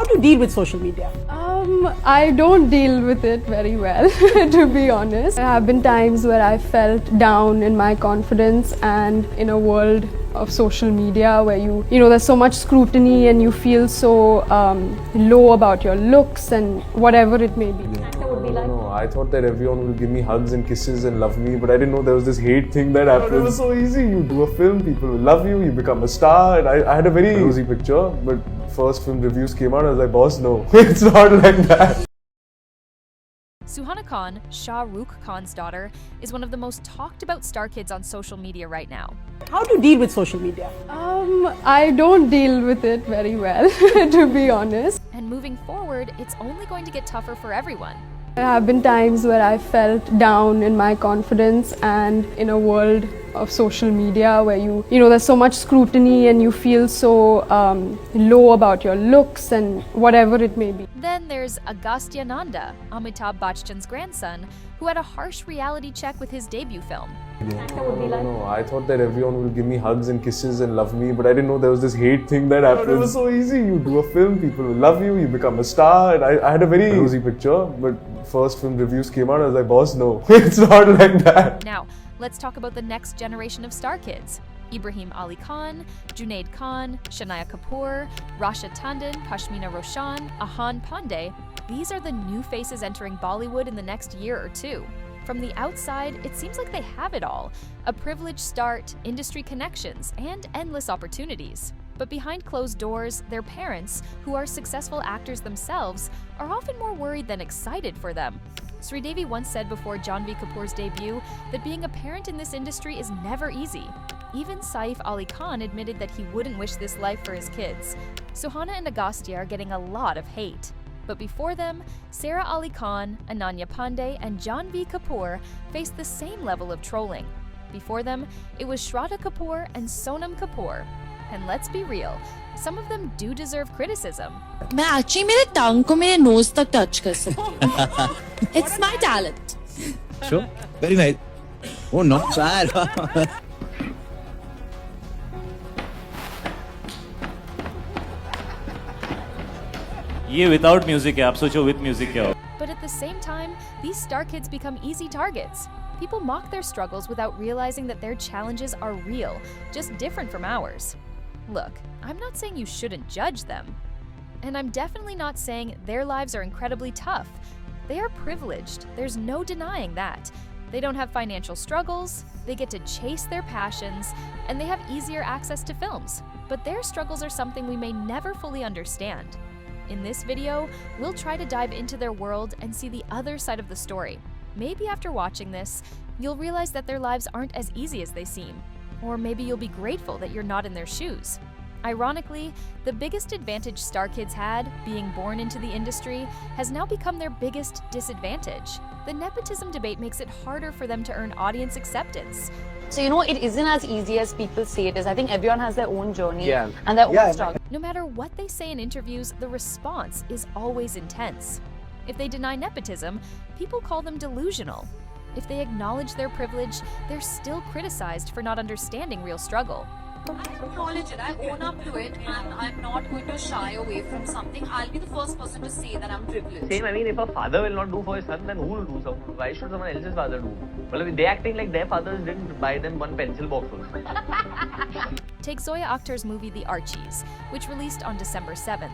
How to deal with social media? I don't deal with it very well, to be honest. There have been times where I felt down in my confidence, and in a world of social media where you know, there's so much scrutiny and you feel so low about your looks and whatever it may be. No, I thought that everyone will give me hugs and kisses and love me, but I didn't know there was this hate thing that happened. It was so easy. You do a film, people will love you, you become a star. And I had a very rosy picture, but first film reviews came out, I was like, boss, no, it's not like that. Suhana Khan, Shah Rukh Khan's daughter, is one of the most talked about StarKids on social media right now. How to deal with social media? I don't deal with it very well, to be honest. And moving forward, it's only going to get tougher for everyone. There have been times where I felt down in my confidence, and in a world of social media where you know, there's so much scrutiny and you feel so low about your looks and whatever it may be. Then there's Agastya Nanda, Amitabh Bachchan's grandson, who had a harsh reality check with his debut film. No, I thought that everyone will give me hugs and kisses and love me, but I didn't know there was this hate thing that happened. It was so easy. You do a film, people will love you, you become a star. And I had a very rosy picture, but first film reviews came out, I was like, boss, no, it's not like that. Now, let's talk about the next generation of StarKids. Ibrahim Ali Khan, Junaid Khan, Shania Kapoor, Rasha Tandon, Pashmina Roshan, Ahan Pandey. These are the new faces entering Bollywood in the next year or two. From the outside, it seems like they have it all: a privileged start, industry connections, and endless opportunities. But behind closed doors, their parents, who are successful actors themselves, are often more worried than excited for them. Sridevi once said before Janvi Kapoor's debut that being a parent in this industry is never easy. Even Saif Ali Khan admitted that he wouldn't wish this life for his kids. Suhana and Agastya are getting a lot of hate. But before them, Sarah Ali Khan, Ananya Pandey, and Janvi Kapoor faced the same level of trolling. Before them, it was Shraddha Kapoor and Sonam Kapoor. And let's be real, some of them do deserve criticism. मैं actually मेरे tongue को मेरे nose तक touch कर सकती हूँ. It's my talent. Sure, very nice. Oh, not bad. ये without music है, आप सोचो with music क्या हो. But at the same time, these StarKids become easy targets. People mock their struggles without realizing that their challenges are real, just different from ours. Look, I'm not saying you shouldn't judge them. And I'm definitely not saying their lives are incredibly tough. They are privileged, there's no denying that. They don't have financial struggles, they get to chase their passions, and they have easier access to films. But their struggles are something we may never fully understand. In this video, we'll try to dive into their world and see the other side of the story. Maybe after watching this, you'll realize that their lives aren't as easy as they seem. Or maybe you'll be grateful that you're not in their shoes. Ironically, the biggest advantage StarKids had, being born into the industry, has now become their biggest disadvantage. The nepotism debate makes it harder for them to earn audience acceptance. So, you know, it isn't as easy as people say it is. I think everyone has their own journey and their own struggle. No matter what they say in interviews, the response is always intense. If they deny nepotism, people call them delusional. If they acknowledge their privilege, they're still criticized for not understanding real struggle. I acknowledge it, I own up to it, and I'm not going to shy away from something. I'll be the first person to say that I'm privileged. Same, I mean, if a father will not do for his son, then who will do so? Why should someone else's father do? Well, they're acting like their fathers didn't buy them one pencil box also. Take Zoya Akhtar's movie The Archies, which released on December 7th.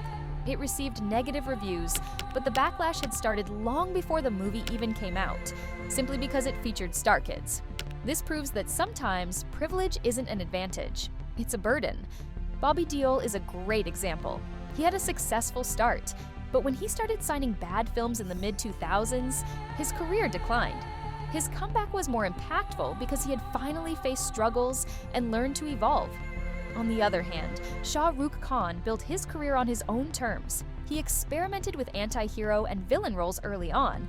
It received negative reviews, but the backlash had started long before the movie even came out, simply because it featured StarKids. This proves that sometimes privilege isn't an advantage, it's a burden. Bobby Deol is a great example. He had a successful start, but when he started signing bad films in the mid-2000s, his career declined. His comeback was more impactful because he had finally faced struggles and learned to evolve. On the other hand, Shah Rukh Khan built his career on his own terms. He experimented with anti-hero and villain roles early on.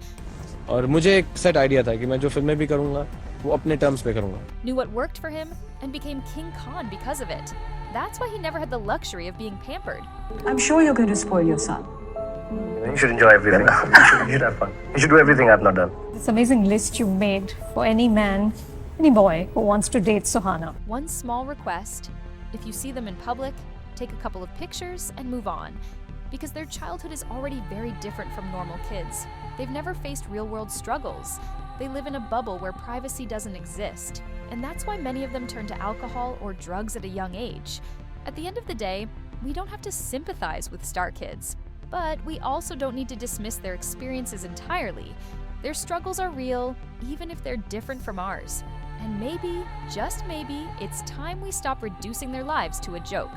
और मुझे एक set idea था कि मैं जो फिल्में भी करूँगा वो अपने टर्म्स पे करूँगा. Knew what worked for him and became King Khan because of it. That's why he never had the luxury of being pampered. I'm sure you're going to spoil your son. You should enjoy everything. You should have fun. You should do everything I've not done. This amazing list you made for any man, any boy who wants to date Suhana. One small request: if you see them in public, take a couple of pictures and move on. because their childhood is already very different from normal kids. They've never faced real-world struggles. They live in a bubble where privacy doesn't exist. And that's why many of them turn to alcohol or drugs at a young age. At the end of the day, we don't have to sympathize with StarKids, but we also don't need to dismiss their experiences entirely. Their struggles are real, even if they're different from ours. And maybe, just maybe, it's time we stop reducing their lives to a joke.